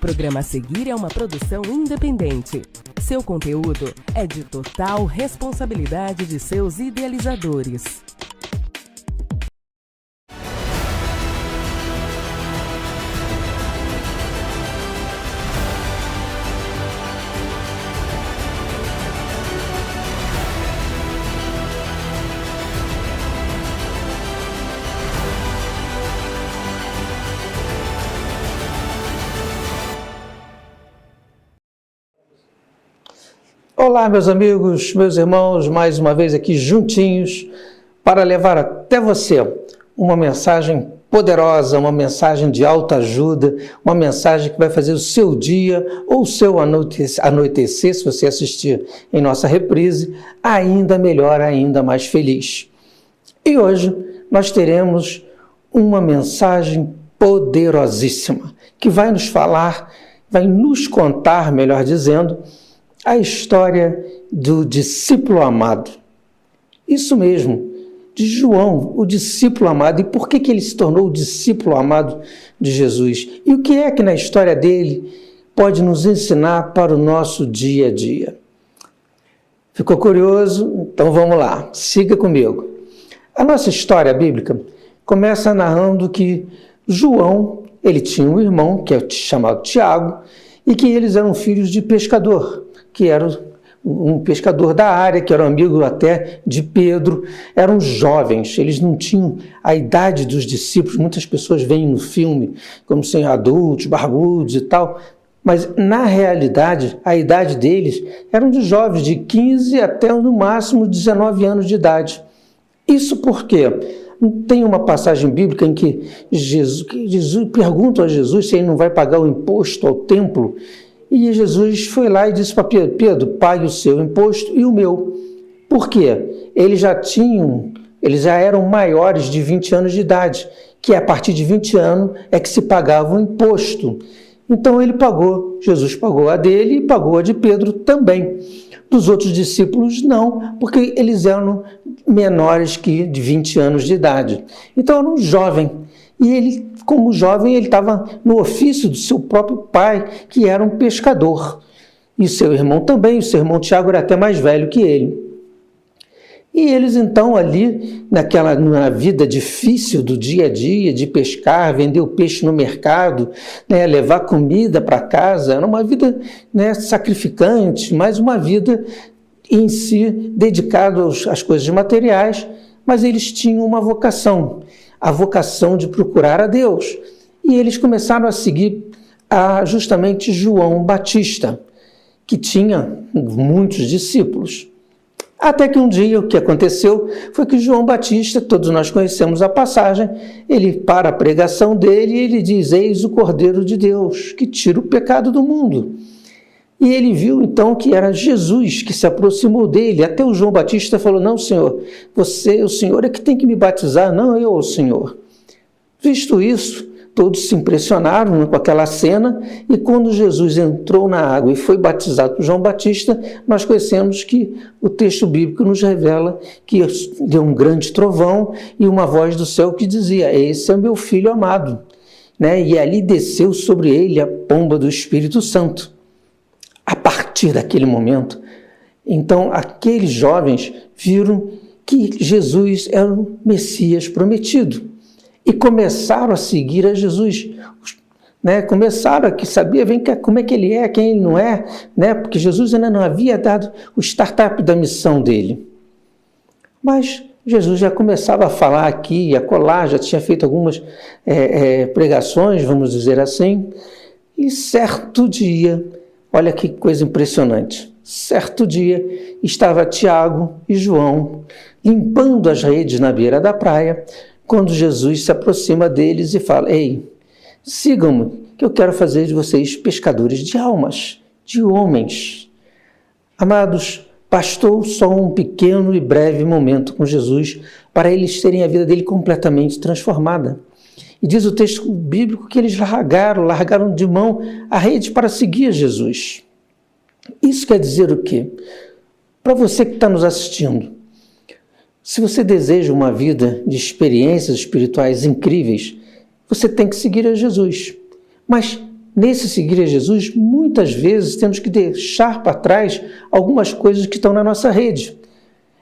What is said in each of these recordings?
programa a seguir é uma produção independente. Seu conteúdo é de total responsabilidade de seus idealizadores. Olá, meus amigos, meus irmãos, mais uma vez aqui juntinhos para levar até você uma mensagem poderosa, uma mensagem de autoajuda, uma mensagem que vai fazer o seu dia ou o seu anoitecer, se você assistir em nossa reprise, ainda melhor, ainda mais feliz. E hoje nós teremos uma mensagem poderosíssima que vai nos falar, vai nos contar, melhor dizendo, a história do discípulo amado. Isso mesmo, de João, o discípulo amado. E por que ele se tornou o discípulo amado de Jesus? E o que é que na história dele pode nos ensinar para o nosso dia a dia? Ficou curioso? Então vamos lá, siga comigo. A nossa história bíblica começa narrando que João, ele tinha um irmão, que é chamado Tiago, e que eles eram filhos de pescador, que era um pescador da área, que era um amigo até de Pedro. Eram jovens, eles não tinham a idade dos discípulos. Muitas pessoas veem no filme como sendo adultos, barbudos e tal, mas na realidade a idade deles eram de jovens, de 15 até no máximo 19 anos de idade. Isso porque tem uma passagem bíblica em que Jesus pergunta a Jesus se ele não vai pagar o imposto ao templo. E Jesus foi lá e disse para Pedro: Pedro, pague o seu imposto e o meu. Por quê? Eles já eram maiores de 20 anos de idade, que a partir de 20 anos é que se pagava o imposto. Então ele pagou, Jesus pagou a dele e pagou a de Pedro também. Dos outros discípulos não, porque eles eram menores que de 20 anos de idade. Então era um jovem. E ele, como jovem, ele estava no ofício do seu próprio pai, que era um pescador. E seu irmão também, o seu irmão Tiago era até mais velho que ele. E eles então ali, na vida difícil do dia a dia, de pescar, vender o peixe no mercado, né, levar comida para casa, era uma vida, né, sacrificante, mas uma vida em si dedicada às coisas materiais, mas eles tinham uma vocação, a vocação de procurar a Deus. E eles começaram a seguir justamente João Batista, que tinha muitos discípulos. Até que um dia o que aconteceu foi que João Batista, todos nós conhecemos a passagem, ele para a pregação dele e ele diz: eis o Cordeiro de Deus, que tira o pecado do mundo. E ele viu então que era Jesus que se aproximou dele. Até o João Batista falou: não, Senhor, o Senhor é que tem que me batizar, não eu, Senhor. Visto isso, todos se impressionaram com aquela cena, e quando Jesus entrou na água e foi batizado por João Batista, nós conhecemos que o texto bíblico nos revela que deu um grande trovão e uma voz do céu que dizia: esse é o meu filho amado, né? E ali desceu sobre ele a pomba do Espírito Santo. A partir daquele momento, então, aqueles jovens viram que Jesus era o Messias prometido e começaram a seguir a Jesus, né? Começaram a saber, vem cá, como é que ele é, quem ele não é, né? Porque Jesus ainda não havia dado o startup da missão dele. Mas Jesus já começava a falar aqui e acolá, já tinha feito algumas pregações, vamos dizer assim, e certo dia, olha que coisa impressionante. Certo dia, estava Tiago e João limpando as redes na beira da praia, quando Jesus se aproxima deles e fala: ei, sigam-me, que eu quero fazer de vocês pescadores de almas, de homens. Amados, bastou só um pequeno e breve momento com Jesus para eles terem a vida dele completamente transformada. E diz o texto bíblico que eles largaram de mão a rede para seguir Jesus. Isso quer dizer o quê? Para você que está nos assistindo, se você deseja uma vida de experiências espirituais incríveis, você tem que seguir a Jesus. Mas nesse seguir a Jesus, muitas vezes temos que deixar para trás algumas coisas que estão na nossa rede.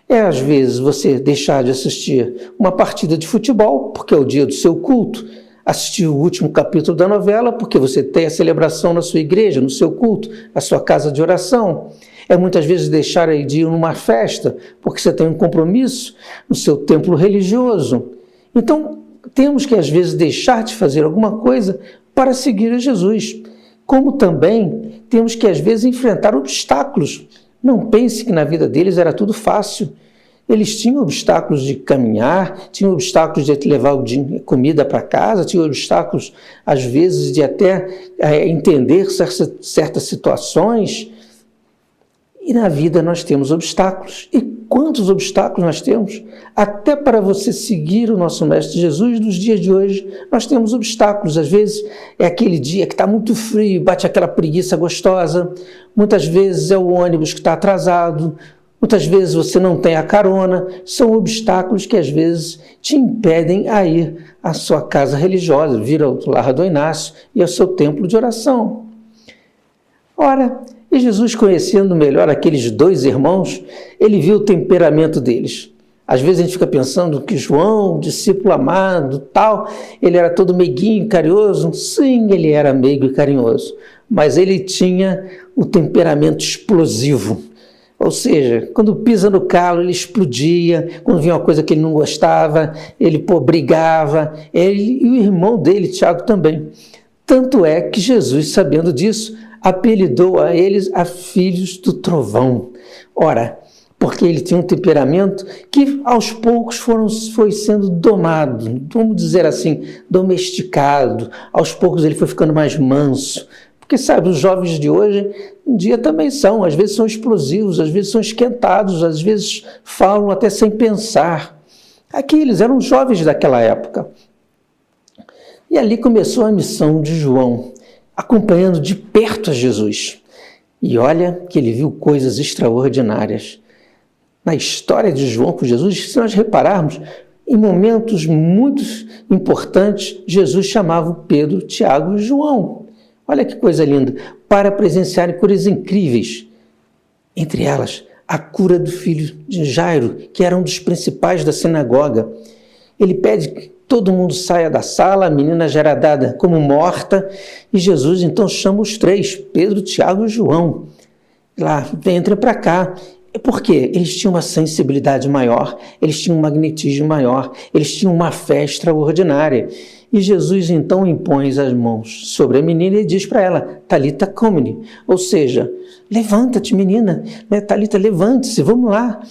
Às vezes, você deixar de assistir uma partida de futebol, porque é o dia do seu culto, assistir o último capítulo da novela, porque você tem a celebração na sua igreja, no seu culto, na sua casa de oração. Muitas vezes deixar de ir numa festa, porque você tem um compromisso no seu templo religioso. Então, temos que, às vezes, deixar de fazer alguma coisa para seguir a Jesus. Como também temos que, às vezes, enfrentar obstáculos. Não pense que na vida deles era tudo fácil. Eles tinham obstáculos de caminhar, tinham obstáculos de levar comida para casa, tinham obstáculos, às vezes, de até entender certas situações. E na vida nós temos obstáculos. E quantos obstáculos nós temos? Até para você seguir o nosso Mestre Jesus, nos dias de hoje, nós temos obstáculos. Às vezes é aquele dia que está muito frio, bate aquela preguiça gostosa. Muitas vezes é o ônibus que está atrasado. Muitas vezes você não tem a carona. São obstáculos que às vezes te impedem a ir à sua casa religiosa, vir ao lar do Inácio e ao seu templo de oração. Ora, e Jesus, conhecendo melhor aqueles dois irmãos, ele viu o temperamento deles. Às vezes a gente fica pensando que João, discípulo amado, tal, ele era todo meiguinho, carinhoso. Sim, ele era meigo e carinhoso, mas ele tinha o temperamento explosivo. Ou seja, quando pisa no calo, ele explodia. Quando vinha uma coisa que ele não gostava, ele brigava. Ele e o irmão dele, Tiago, também. Tanto é que Jesus, sabendo disso, apelidou a eles a filhos do trovão. Ora, porque ele tinha um temperamento que aos poucos foi sendo domado, vamos dizer assim, domesticado. Aos poucos ele foi ficando mais manso. Porque, sabe, os jovens de hoje em dia também são, às vezes são explosivos, às vezes são esquentados, às vezes falam até sem pensar. Aqueles eram jovens daquela época. E ali começou a missão de João, acompanhando de perto a Jesus. E olha que ele viu coisas extraordinárias. Na história de João com Jesus, se nós repararmos, em momentos muito importantes, Jesus chamava Pedro, Tiago e João. Olha que coisa linda, para presenciarem curas incríveis. Entre elas, a cura do filho de Jairo, que era um dos principais da sinagoga. Ele pede que todo mundo saia da sala, a menina já era dada como morta, e Jesus então chama os três, Pedro, Tiago e João. Lá, entrem para cá. Por quê? Eles tinham uma sensibilidade maior, eles tinham um magnetismo maior, eles tinham uma fé extraordinária. E Jesus então impõe as mãos sobre a menina e diz para ela, Talita cumni, ou seja, levanta-te menina, Talita, levante-se, vamos lá.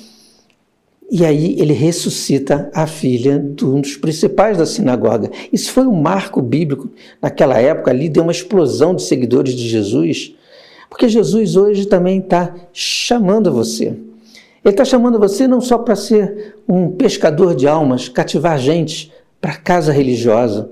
E aí ele ressuscita a filha de um dos principais da sinagoga. Isso foi um marco bíblico. Naquela época ali deu uma explosão de seguidores de Jesus, porque Jesus hoje também está chamando você. Ele está chamando você não só para ser um pescador de almas, cativar gente para a casa religiosa,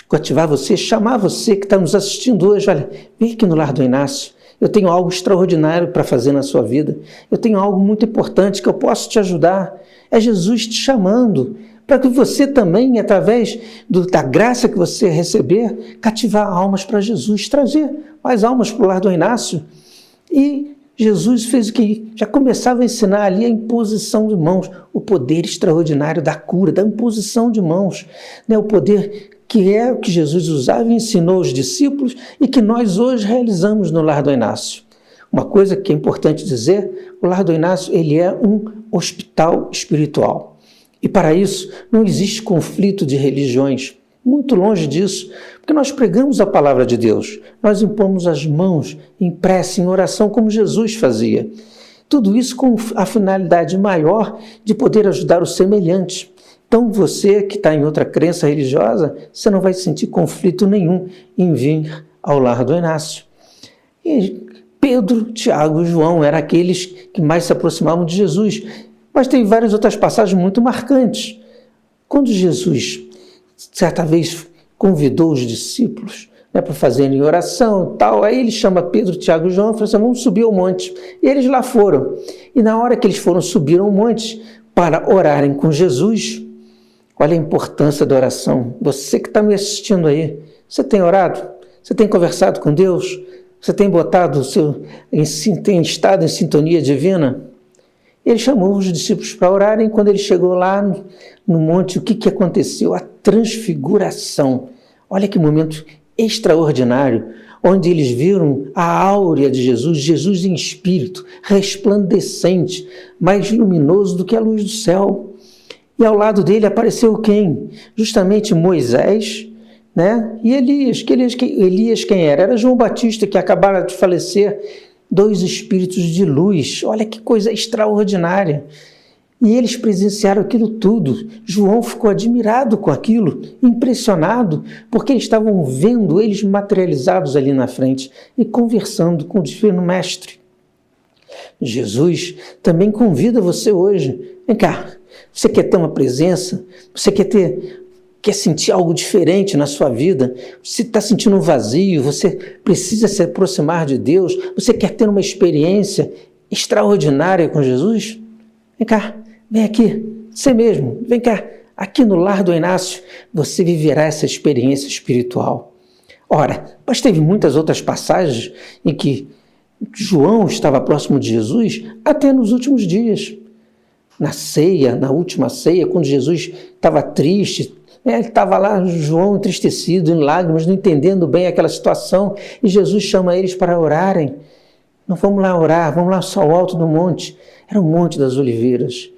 cativar você, chamar você que está nos assistindo hoje, olha, vem aqui no Lar do Inácio, eu tenho algo extraordinário para fazer na sua vida, eu tenho algo muito importante que eu posso te ajudar. É Jesus te chamando para que você também, através da graça que você receber, cativar almas para Jesus, trazer mais almas para o Lar do Inácio. E Jesus fez o que? Já começava a ensinar ali a imposição de mãos, o poder extraordinário da cura, da imposição de mãos, né? O poder que é o que Jesus usava e ensinou aos discípulos e que nós hoje realizamos no Lar do Inácio. Uma coisa que é importante dizer, o Lar do Inácio ele é um hospital espiritual. E para isso não existe conflito de religiões, muito longe disso, porque nós pregamos a palavra de Deus, nós impomos as mãos em prece, em oração, como Jesus fazia. Tudo isso com a finalidade maior de poder ajudar os semelhantes. Então você que está em outra crença religiosa, você não vai sentir conflito nenhum em vir ao Lar do Inácio. E Pedro, Tiago e João eram aqueles que mais se aproximavam de Jesus. Mas tem várias outras passagens muito marcantes. Quando Jesus, certa vez, convidou os discípulos para fazerem oração e tal, aí ele chama Pedro, Tiago e João e fala assim, vamos subir ao monte. E eles lá foram. E na hora que eles subiram ao monte para orarem com Jesus, olha a importância da oração. Você que está me assistindo aí, você tem orado? Você tem conversado com Deus? Você tem botado tem estado em sintonia divina? Ele chamou os discípulos para orarem. Quando ele chegou lá no monte, o que aconteceu? A transfiguração. Olha que momento extraordinário, onde eles viram a áurea de Jesus, Jesus em espírito, resplandecente, mais luminoso do que a luz do céu. E ao lado dele apareceu quem? Justamente Moisés, né? E Elias. Elias quem era? Era João Batista, que acabara de falecer. 2 espíritos de luz. Olha que coisa extraordinária. E eles presenciaram aquilo tudo. João ficou admirado com aquilo, impressionado, porque estavam vendo eles materializados ali na frente e conversando com o Divino Mestre. Jesus também convida você hoje. Vem cá, você quer ter uma presença? Você quer sentir algo diferente na sua vida? Você está sentindo um vazio? Você precisa se aproximar de Deus? Você quer ter uma experiência extraordinária com Jesus? Vem cá, vem aqui, você mesmo, vem cá, aqui no Lar do Inácio, você viverá essa experiência espiritual. Ora, mas teve muitas outras passagens em que João estava próximo de Jesus até nos últimos dias. Na ceia, na última ceia, quando Jesus estava triste, ele estava lá, João entristecido, em lágrimas, não entendendo bem aquela situação, e Jesus chama eles para orarem. Não, vamos lá orar, vamos lá só ao alto do monte. Era o Monte das Oliveiras.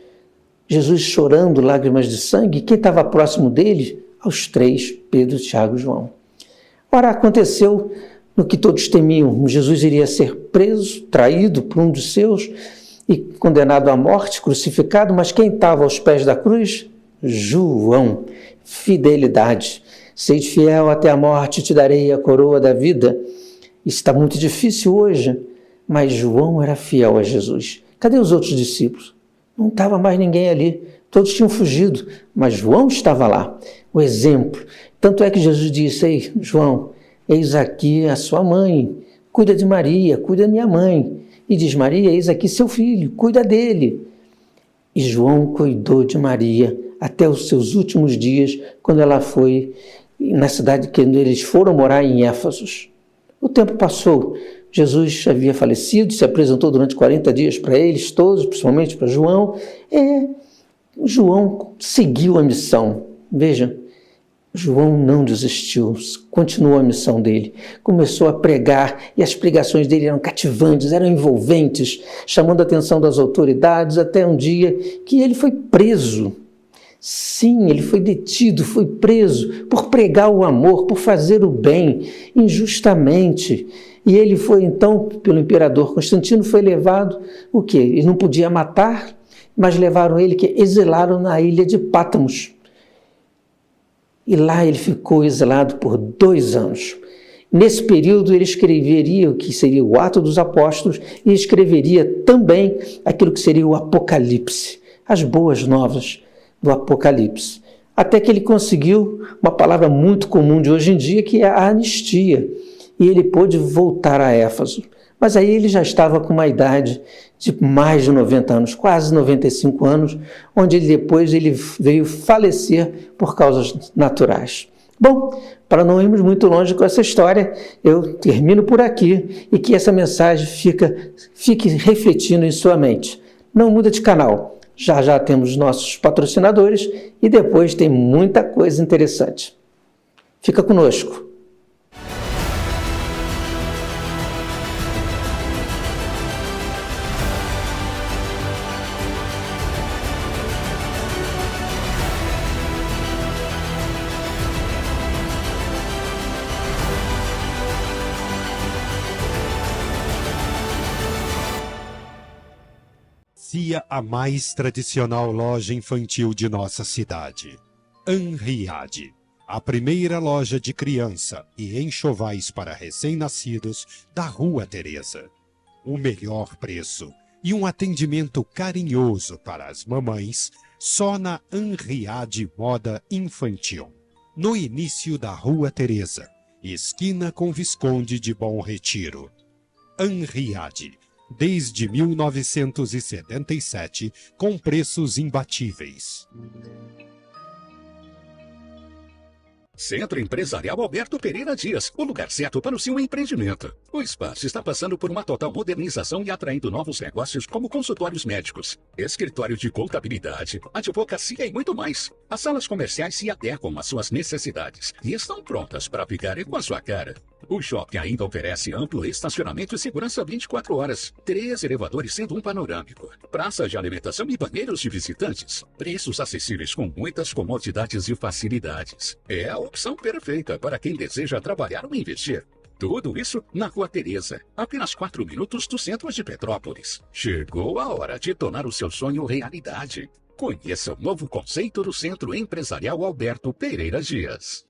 Jesus chorando, lágrimas de sangue, quem estava próximo dele? Aos 3, Pedro, Tiago e João. Ora, aconteceu no que todos temiam. Jesus iria ser preso, traído por um dos seus e condenado à morte, crucificado, mas quem estava aos pés da cruz? João. Fidelidade. Sede fiel até a morte, te darei a coroa da vida. Isso está muito difícil hoje, mas João era fiel a Jesus. Cadê os outros discípulos? Não estava mais ninguém ali. Todos tinham fugido, mas João estava lá. O exemplo. Tanto é que Jesus disse: ei, João, eis aqui a sua mãe. Cuida de Maria, cuida da minha mãe. E diz Maria: eis aqui seu filho, cuida dele. E João cuidou de Maria até os seus últimos dias, quando ela foi na cidade que eles foram morar em Éfeso. O tempo passou, Jesus havia falecido, se apresentou durante 40 dias para eles todos, principalmente para João. João seguiu a missão. Veja, João não desistiu, continuou a missão dele, começou a pregar, e as pregações dele eram cativantes, eram envolventes, chamando a atenção das autoridades, até um dia que ele foi preso. Sim, ele foi detido, foi preso por pregar o amor, por fazer o bem, injustamente. E ele foi então, pelo imperador Constantino, foi levado, o quê? Ele não podia matar, mas levaram ele, exilaram na ilha de Pátmos. E lá ele ficou exilado por 2 anos. Nesse período ele escreveria o que seria o Atos dos Apóstolos e escreveria também aquilo que seria o Apocalipse, as boas novas do Apocalipse. Até que ele conseguiu uma palavra muito comum de hoje em dia, que é a anistia. E ele pôde voltar a Éfeso. Mas aí ele já estava com uma idade de mais de 90 anos, quase 95 anos, onde depois ele veio falecer por causas naturais. Bom, para não irmos muito longe com essa história, eu termino por aqui e que essa mensagem fique refletindo em sua mente. Não muda de canal, já temos nossos patrocinadores e depois tem muita coisa interessante. Fica conosco. A mais tradicional loja infantil de nossa cidade. Anriade, a primeira loja de criança e enxovais para recém-nascidos da Rua Teresa. O melhor preço e um atendimento carinhoso para as mamães só na Anriade Moda Infantil. No início da Rua Teresa, esquina com Visconde de Bom Retiro. Anriade, desde 1977, com preços imbatíveis. Centro Empresarial Alberto Pereira Dias, o lugar certo para o seu empreendimento. O espaço está passando por uma total modernização e atraindo novos negócios como consultórios médicos, escritório de contabilidade, advocacia e muito mais. As salas comerciais se adequam às suas necessidades e estão prontas para ficarem com a sua cara. O shopping ainda oferece amplo estacionamento e segurança 24 horas, 3 elevadores sendo um panorâmico, praça de alimentação e banheiros de visitantes, preços acessíveis com muitas comodidades e facilidades. É a opção perfeita para quem deseja trabalhar ou investir. Tudo isso na Rua Teresa, apenas 4 minutos do centro de Petrópolis. Chegou a hora de tornar o seu sonho realidade. Conheça o novo conceito do Centro Empresarial Alberto Pereira Dias.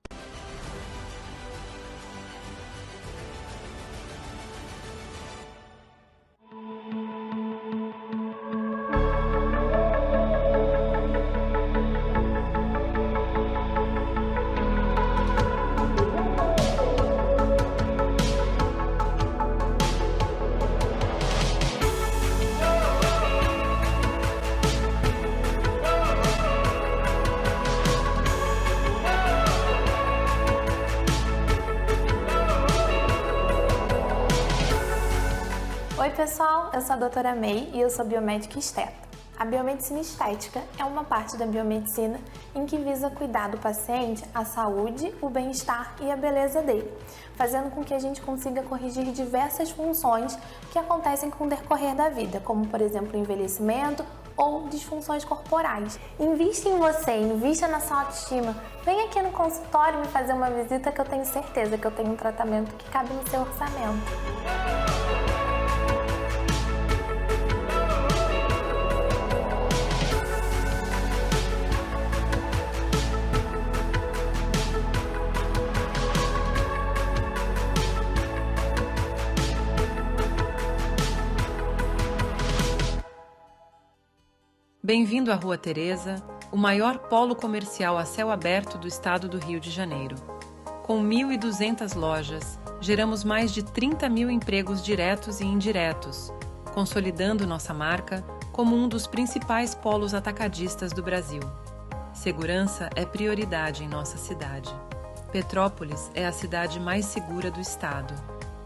Oi pessoal, eu sou a doutora May e eu sou biomédica esteta. A biomedicina estética é uma parte da biomedicina em que visa cuidar do paciente, a saúde, o bem-estar e a beleza dele, fazendo com que a gente consiga corrigir diversas funções que acontecem com o decorrer da vida, como por exemplo o envelhecimento ou disfunções corporais. Invista em você, invista na sua autoestima. Vem aqui no consultório me fazer uma visita que eu tenho certeza que eu tenho um tratamento que cabe no seu orçamento. Bem-vindo à Rua Teresa, o maior polo comercial a céu aberto do estado do Rio de Janeiro. Com 1.200 lojas, geramos mais de 30 mil empregos diretos e indiretos, consolidando nossa marca como um dos principais polos atacadistas do Brasil. Segurança é prioridade em nossa cidade. Petrópolis é a cidade mais segura do estado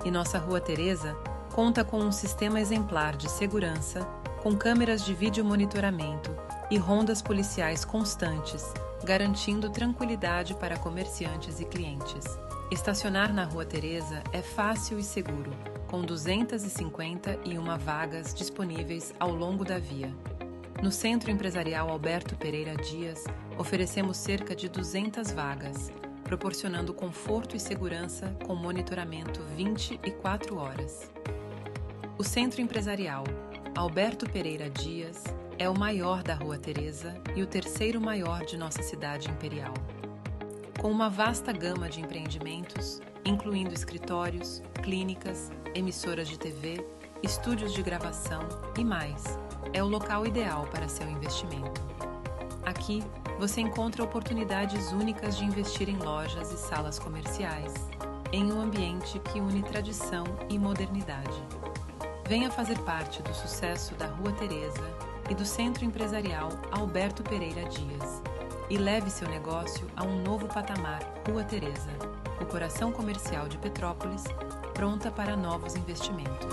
e nossa Rua Teresa conta com um sistema exemplar de segurança com câmeras de vídeo monitoramento e rondas policiais constantes, garantindo tranquilidade para comerciantes e clientes. Estacionar na Rua Teresa é fácil e seguro, com 251 vagas disponíveis ao longo da via. No Centro Empresarial Alberto Pereira Dias, oferecemos cerca de 200 vagas, proporcionando conforto e segurança com monitoramento 24 horas. O Centro Empresarial Alberto Pereira Dias é o maior da Rua Teresa e o terceiro maior de nossa cidade imperial. Com uma vasta gama de empreendimentos, incluindo escritórios, clínicas, emissoras de TV, estúdios de gravação e mais, é o local ideal para seu investimento. Aqui, você encontra oportunidades únicas de investir em lojas e salas comerciais, em um ambiente que une tradição e modernidade. Venha fazer parte do sucesso da Rua Teresa e do Centro Empresarial Alberto Pereira Dias e leve seu negócio a um novo patamar. Rua Teresa, o coração comercial de Petrópolis, pronta para novos investimentos.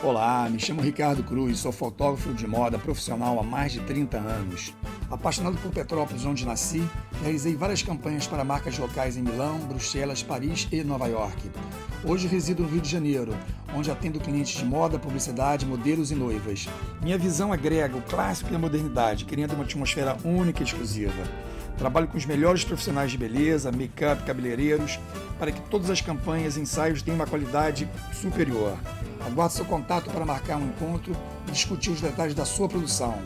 Olá, me chamo Ricardo Cruz, sou fotógrafo de moda profissional há mais de 30 anos. Apaixonado por Petrópolis, onde nasci, realizei várias campanhas para marcas locais em Milão, Bruxelas, Paris e Nova York. Hoje resido no Rio de Janeiro, onde atendo clientes de moda, publicidade, modelos e noivas. Minha visão agrega o clássico e a modernidade, criando uma atmosfera única e exclusiva. Trabalho com os melhores profissionais de beleza, make-up, cabeleireiros, para que todas as campanhas e ensaios tenham uma qualidade superior. Aguardo seu contato para marcar um encontro e discutir os detalhes da sua produção.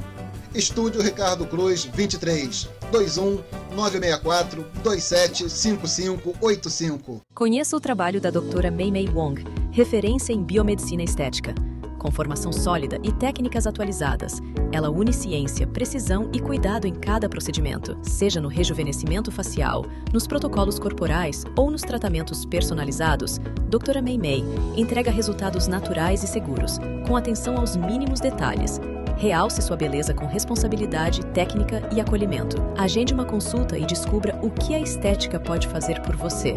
Estúdio Ricardo Cruz, 23 21 964 27 5585. Conheça o trabalho da doutora May Wong, referência em biomedicina estética. Com formação sólida e técnicas atualizadas, ela une ciência, precisão e cuidado em cada procedimento, seja no rejuvenescimento facial, nos protocolos corporais ou nos tratamentos personalizados. Doutora May entrega resultados naturais e seguros, com atenção aos mínimos detalhes. Realce sua beleza com responsabilidade, técnica e acolhimento. Agende uma consulta e descubra o que a estética pode fazer por você.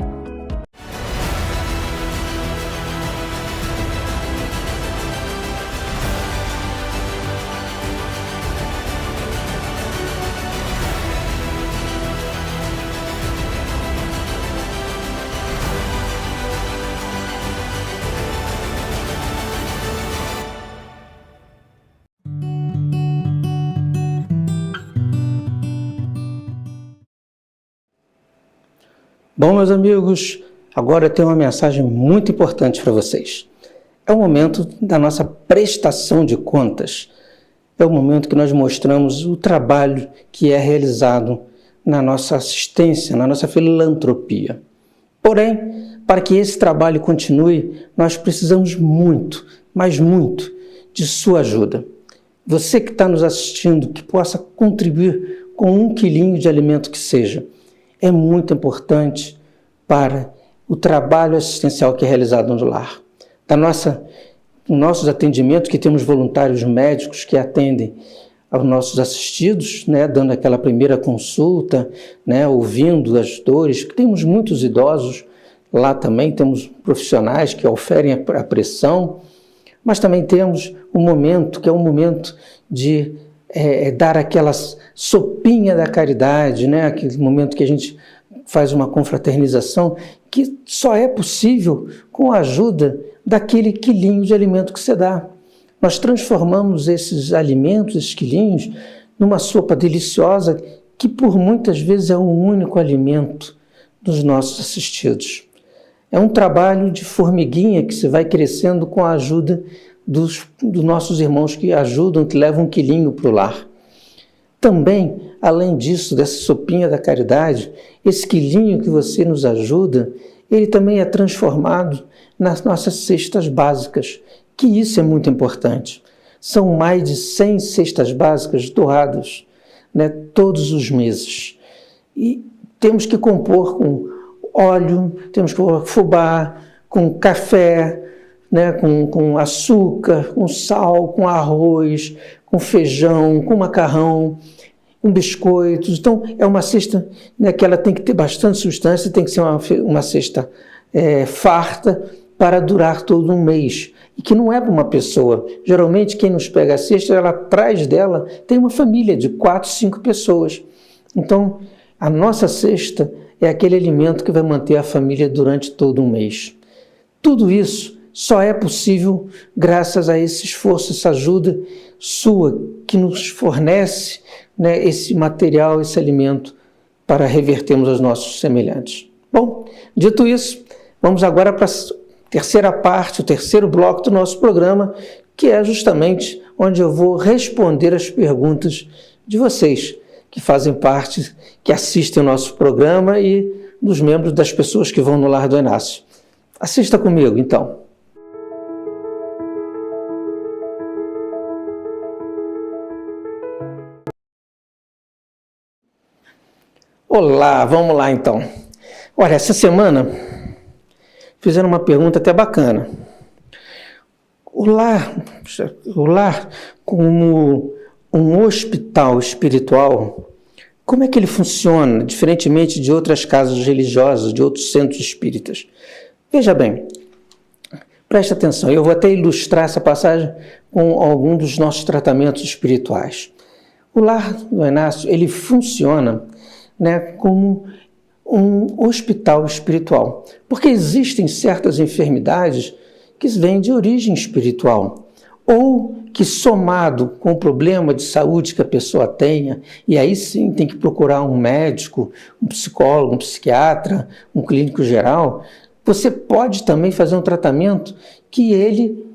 Bom, meus amigos, agora eu tenho uma mensagem muito importante para vocês. É o momento da nossa prestação de contas. É o momento que nós mostramos o trabalho que é realizado na nossa assistência, na nossa filantropia. Porém, para que esse trabalho continue, nós precisamos muito, mas muito, de sua ajuda. Você que está nos assistindo, que possa contribuir com 1 quilinho de alimento que seja, é muito importante para o trabalho assistencial que é realizado no lar. Nossos atendimentos, que temos voluntários médicos que atendem aos nossos assistidos, né, dando aquela primeira consulta, né, ouvindo as dores, que temos muitos idosos lá também, temos profissionais que oferem a pressão, mas também temos um momento que é um momento de dar aquela sopinha da caridade, né? Aquele momento que a gente faz uma confraternização, que só é possível com a ajuda daquele quilinho de alimento que você dá. Nós transformamos esses alimentos, esses quilinhos, numa sopa deliciosa, que por muitas vezes é o único alimento dos nossos assistidos. É um trabalho de formiguinha que se vai crescendo com a ajuda dos nossos irmãos que ajudam, que levam 1 quilinho para o lar. Também, além disso, dessa sopinha da caridade, esse quilinho que você nos ajuda, ele também é transformado nas nossas cestas básicas, que isso é muito importante. São mais de 100 cestas básicas doadas, né, todos os meses. E temos que compor com óleo, temos que compor fubá, com café, né, com açúcar, com sal, com arroz, com feijão, com macarrão, com biscoitos. Então, é uma cesta, né, que ela tem que ter bastante substância, tem que ser uma cesta farta para durar todo um mês. E que não é para uma pessoa. Geralmente, quem nos pega a cesta, ela atrás dela tem uma família de 4, 5 pessoas. Então, a nossa cesta é aquele alimento que vai manter a família durante todo um mês. Tudo isso só é possível graças a esse esforço, essa ajuda sua que nos fornece, né, esse material, esse alimento para revertermos aos nossos semelhantes. Bom, dito isso, vamos agora para a terceira parte, o terceiro bloco do nosso programa, que é justamente onde eu vou responder as perguntas de vocês, que fazem parte, que assistem ao nosso programa e dos membros das pessoas que vão no Lar do Inácio. Assista comigo, então. Olá, vamos lá então. Olha, essa semana fizeram uma pergunta até bacana. O lar como um hospital espiritual, como é que ele funciona, diferentemente de outras casas religiosas, de outros centros espíritas? Veja bem, preste atenção, eu vou até ilustrar essa passagem com algum dos nossos tratamentos espirituais. O Lar do Inácio, ele funciona, né, como um hospital espiritual, porque existem certas enfermidades que vêm de origem espiritual, ou que somado com o problema de saúde que a pessoa tenha, e aí sim tem que procurar um médico, um psicólogo, um psiquiatra, um clínico geral, você pode também fazer um tratamento que ele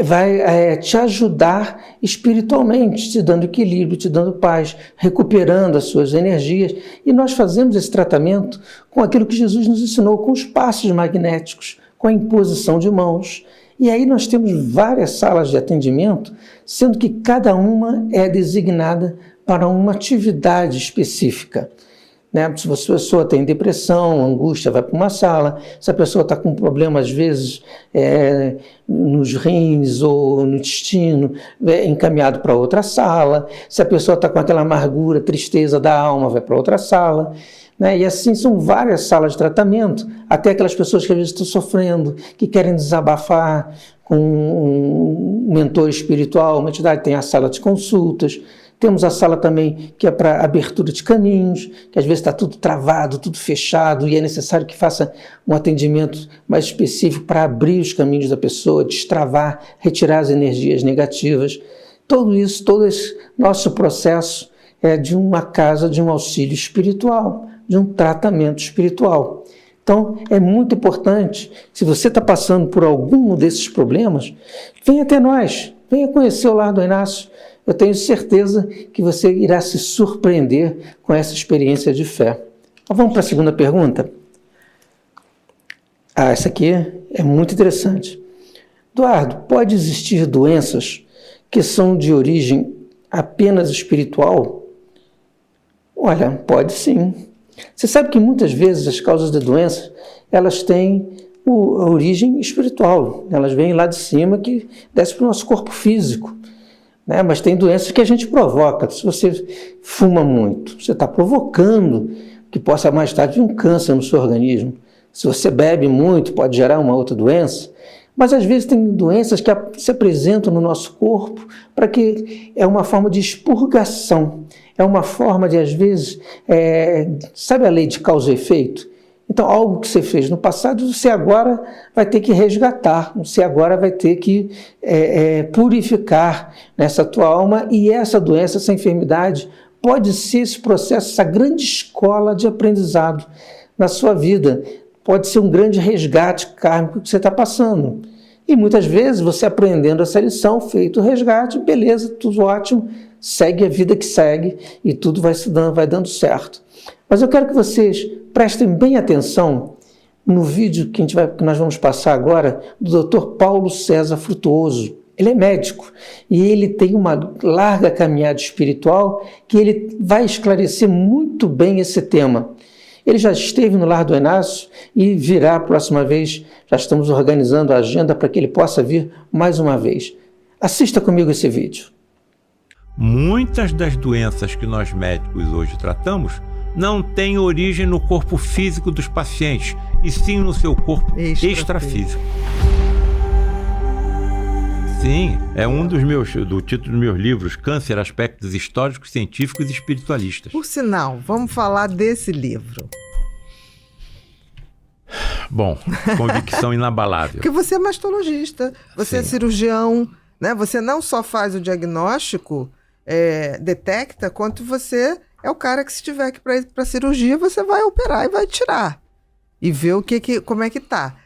vai te ajudar espiritualmente, te dando equilíbrio, te dando paz, recuperando as suas energias. E nós fazemos esse tratamento com aquilo que Jesus nos ensinou, com os passos magnéticos, com a imposição de mãos. E aí nós temos várias salas de atendimento, sendo que cada uma é designada para uma atividade específica. né? Se a pessoa tem depressão, angústia, vai para uma sala. Se a pessoa está com problema, às vezes, nos rins ou no intestino, é encaminhado para outra sala. Se a pessoa está com aquela amargura, tristeza da alma, vai para outra sala. Né? E assim são várias salas de tratamento, até aquelas pessoas que às vezes estão sofrendo, que querem desabafar com um mentor espiritual, uma entidade, tem a sala de consultas. Temos a sala também que é para abertura de caminhos, que às vezes está tudo travado, tudo fechado, e é necessário que faça um atendimento mais específico para abrir os caminhos da pessoa, destravar, retirar as energias negativas. Todo esse nosso processo é de uma casa de um auxílio espiritual, de um tratamento espiritual. Então, é muito importante, se você está passando por algum desses problemas, venha até nós, venha conhecer o Lar do Inácio. Eu tenho certeza que você irá se surpreender com essa experiência de fé. Vamos para a segunda pergunta? Essa aqui é muito interessante. Eduardo, pode existir doenças que são de origem apenas espiritual? Olha, pode sim. Você sabe que muitas vezes as causas da doença, elas têm a origem espiritual. Elas vêm lá de cima que desce para o nosso corpo físico. Né? Mas tem doenças que a gente provoca. Se você fuma muito, você está provocando que possa mais tarde vir um câncer no seu organismo. Se você bebe muito, pode gerar uma outra doença. Mas às vezes tem doenças que se apresentam no nosso corpo para que é uma forma de expurgação. É uma forma de, às vezes, sabe a lei de causa e efeito? Então, algo que você fez no passado, você agora vai ter que resgatar, você agora vai ter que purificar nessa tua alma, e essa doença, essa enfermidade, pode ser esse processo, essa grande escola de aprendizado na sua vida. Pode ser um grande resgate kármico que você está passando. E muitas vezes você aprendendo essa lição, feito o resgate, beleza, tudo ótimo, segue a vida que segue e tudo vai dando certo. Mas eu quero que vocês prestem bem atenção no vídeo que nós vamos passar agora do Dr. Paulo César Frutuoso. Ele é médico e ele tem uma larga caminhada espiritual que ele vai esclarecer muito bem esse tema. Ele já esteve no Lar do Inácio e virá a próxima vez. Já estamos organizando a agenda para que ele possa vir mais uma vez. Assista comigo esse vídeo. Muitas das doenças que nós médicos hoje tratamos não têm origem no corpo físico dos pacientes, e sim no seu corpo extrafísico. Sim, é do título dos meus livros, Câncer, Aspectos Históricos, Científicos e Espiritualistas. Por sinal, vamos falar desse livro. Bom, convicção inabalável. Porque você é mastologista, você é cirurgião, né? Você não só faz o diagnóstico, detecta, quanto você é o cara que, se tiver que ir para cirurgia, você vai operar e vai tirar. E ver como é que tá.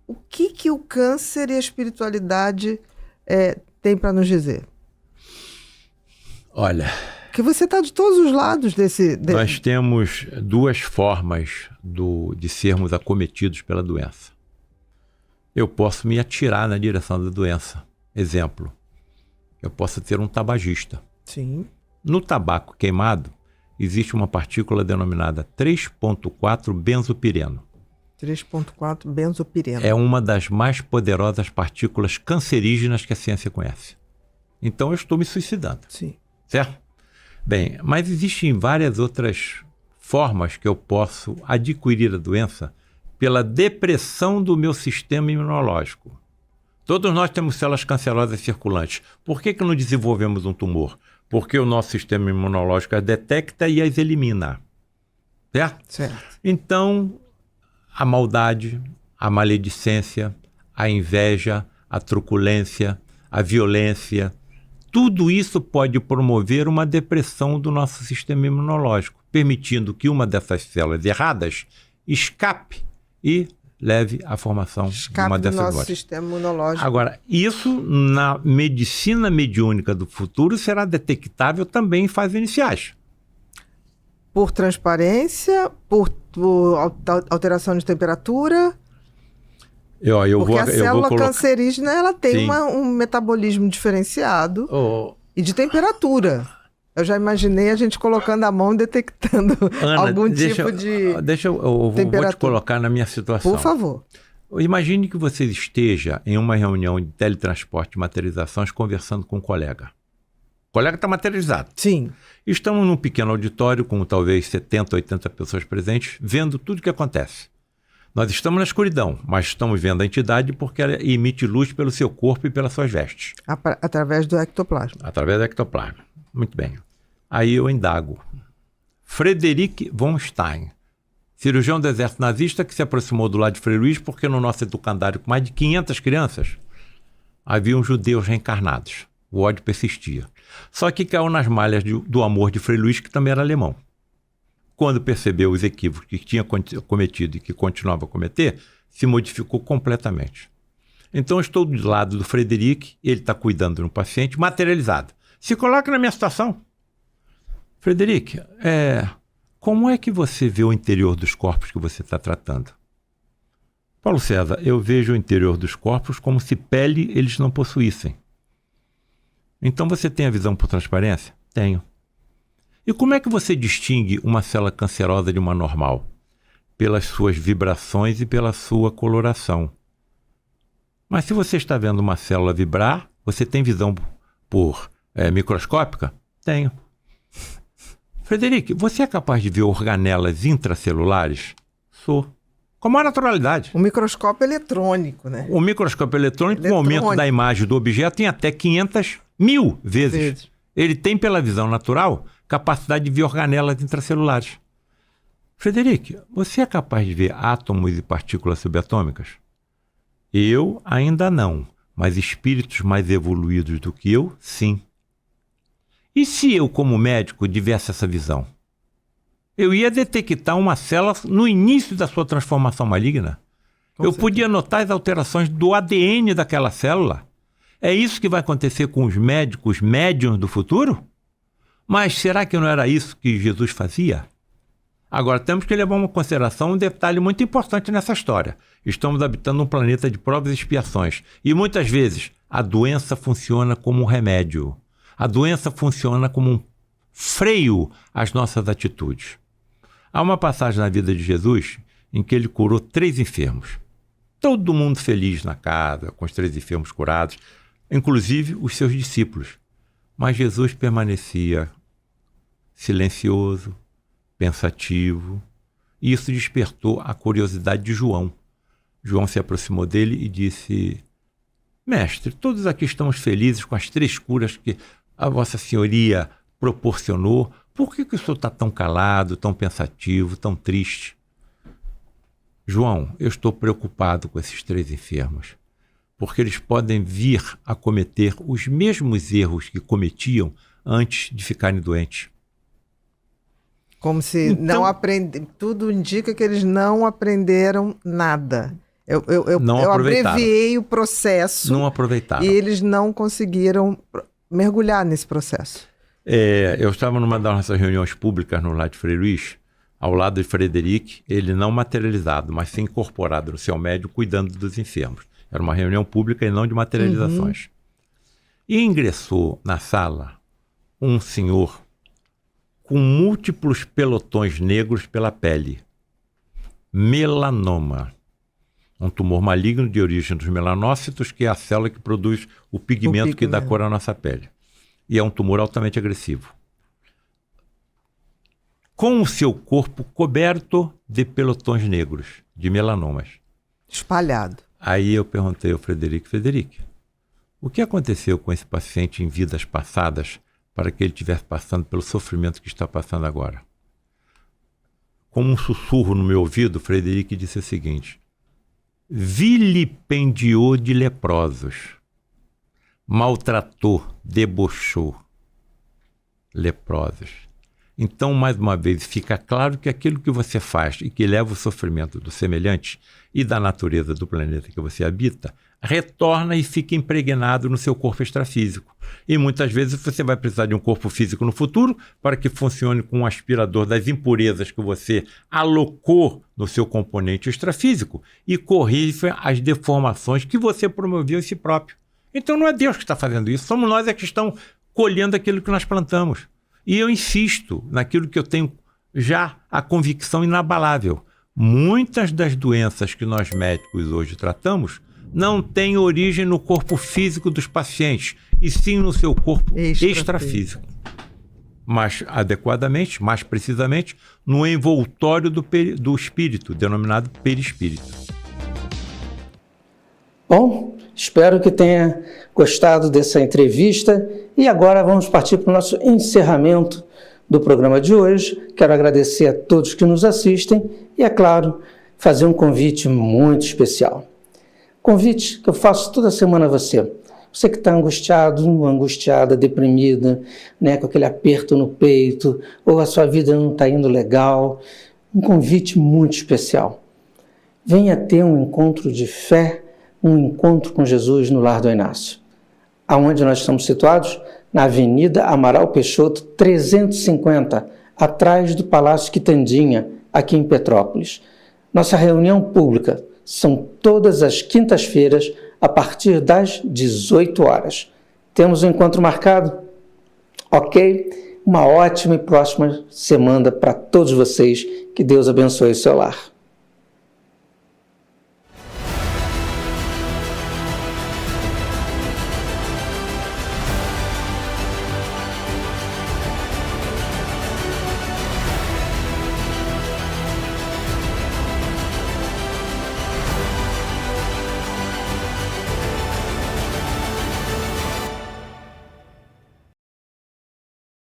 O que o câncer e a espiritualidade tem para nos dizer? Olha... Porque você está de todos os lados desse... Nós temos duas formas de sermos acometidos pela doença. Eu posso me atirar na direção da doença. Exemplo, eu posso ter um tabagista. Sim. No tabaco queimado, existe uma partícula denominada 3,4 benzopireno. 3,4 benzopireno. É uma das mais poderosas partículas cancerígenas que a ciência conhece. Então eu estou me suicidando. Sim. Certo? Bem, mas existem várias outras formas que eu posso adquirir a doença pela depressão do meu sistema imunológico. Todos nós temos células cancerosas circulantes. Por que não desenvolvemos um tumor? Porque o nosso sistema imunológico as detecta e as elimina. Certo? Certo. Então, a maldade, a maledicência, a inveja, a truculência, a violência, tudo isso pode promover uma depressão do nosso sistema imunológico, permitindo que uma dessas células erradas escape e leve à formação de uma dessas do nosso sistema imunológico. Agora, isso na medicina mediúnica do futuro será detectável também em fases iniciais. Por transparência, por alteração de temperatura... Porque a célula cancerígena ela tem um metabolismo diferenciado e de temperatura. Eu já imaginei a gente colocando a mão e detectando Ana, algum tipo de vou te colocar na minha situação. Por favor. Imagine que você esteja em uma reunião de teletransporte e materializações conversando com um colega. O colega está materializado. Sim. Estamos num pequeno auditório com talvez 70, 80 pessoas presentes, vendo tudo o que acontece. Nós estamos na escuridão, mas estamos vendo a entidade porque ela emite luz pelo seu corpo e pelas suas vestes. Através do ectoplasma. Através do ectoplasma. Muito bem. Aí eu indago. Frederic von Stein, cirurgião do exército nazista que se aproximou do lado de Frei Luís porque no nosso educandário com mais de 500 crianças haviam judeus reencarnados. O ódio persistia. Só que caiu nas malhas do amor de Frei Luís, que também era alemão. Quando percebeu os equívocos que tinha cometido e que continuava a cometer, se modificou completamente. Então estou do lado do Frederic, ele está cuidando de um paciente materializado. Se coloque na minha situação. Frederic, como é que você vê o interior dos corpos que você está tratando? Paulo César, eu vejo o interior dos corpos como se pele eles não possuíssem. Então você tem a visão por transparência? Tenho. E como é que você distingue uma célula cancerosa de uma normal? Pelas suas vibrações e pela sua coloração. Mas se você está vendo uma célula vibrar, você tem visão por microscópica? Tenho. Frederic, você é capaz de ver organelas intracelulares? Sou. Com maior naturalidade. O microscópio eletrônico, né? O microscópio eletrônico, com o aumento da imagem do objeto, tem até 500.000 vezes. Ele tem, pela visão natural, capacidade de ver organelas intracelulares. Frederic, você é capaz de ver átomos e partículas subatômicas? Eu ainda não, mas espíritos mais evoluídos do que eu, sim. E se eu, como médico, tivesse essa visão? Eu ia detectar uma célula no início da sua transformação maligna. Eu podia notar as alterações do ADN daquela célula. É isso que vai acontecer com os médicos médiuns do futuro? Mas será que não era isso que Jesus fazia? Agora, temos que levar em consideração um detalhe muito importante nessa história. Estamos habitando um planeta de provas e expiações. E muitas vezes a doença funciona como um remédio. A doença funciona como um freio às nossas atitudes. Há uma passagem na vida de Jesus em que ele curou 3 enfermos. Todo mundo feliz na casa, com os 3 enfermos curados, inclusive os seus discípulos. Mas Jesus permanecia silencioso, pensativo, e isso despertou a curiosidade de João. João se aproximou dele e disse: Mestre, todos aqui estamos felizes com as 3 curas que a Vossa Senhoria proporcionou. Por que o senhor está tão calado, tão pensativo, tão triste? João, eu estou preocupado com esses 3 enfermos, porque eles podem vir a cometer os mesmos erros que cometiam antes de ficarem doentes. Como se não aprendem. Tudo indica que eles não aprenderam nada. Eu abreviei o processo. Não aproveitaram. E eles não conseguiram mergulhar nesse processo. Eu estava numa das nossas reuniões públicas no Lar de Frei Luís, ao lado de Frederic, ele não materializado, mas sim incorporado no seu médio, cuidando dos enfermos. Era uma reunião pública e não de materializações. E ingressou na sala um senhor com múltiplos pelotões negros pela pele. Melanoma. Um tumor maligno de origem dos melanócitos, que é a célula que produz o pigmento que dá cor à nossa pele. E é um tumor altamente agressivo. Com o seu corpo coberto de pelotões negros, de melanomas. Espalhado. Aí eu perguntei ao Frederic, o que aconteceu com esse paciente em vidas passadas para que ele estivesse passando pelo sofrimento que está passando agora? Com um sussurro no meu ouvido, Frederic disse o seguinte: vilipendiou de leprosos, maltratou, debochou leprosos. Então, mais uma vez, fica claro que aquilo que você faz e que leva o sofrimento do semelhante e da natureza do planeta que você habita, retorna e fica impregnado no seu corpo extrafísico. E muitas vezes você vai precisar de um corpo físico no futuro para que funcione com um aspirador das impurezas que você alocou no seu componente extrafísico e corrija as deformações que você promoveu em si próprio. Então não é Deus que está fazendo isso, somos nós que estamos colhendo aquilo que nós plantamos. E eu insisto naquilo que eu tenho já a convicção inabalável. Muitas das doenças que nós médicos hoje tratamos não têm origem no corpo físico dos pacientes, e sim no seu corpo extrafísico. Mais adequadamente, mais precisamente, no envoltório do espírito, denominado perispírito. Bom, espero que tenha gostado dessa entrevista e agora vamos partir para o nosso encerramento do programa de hoje. Quero agradecer a todos que nos assistem e, é claro, fazer um convite muito especial. Convite que eu faço toda semana a você. Você que está angustiado, angustiada, deprimida, né, com aquele aperto no peito, ou a sua vida não está indo legal, um convite muito especial. Venha ter um encontro de fé, um encontro com Jesus no Lar do Inácio. Aonde nós estamos situados? Na Avenida Amaral Peixoto, 350, atrás do Palácio Quitandinha, aqui em Petrópolis. Nossa reunião pública são todas as quintas-feiras, a partir das 18 horas. Temos um encontro marcado? Ok? Uma ótima e próxima semana para todos vocês. Que Deus abençoe o seu lar.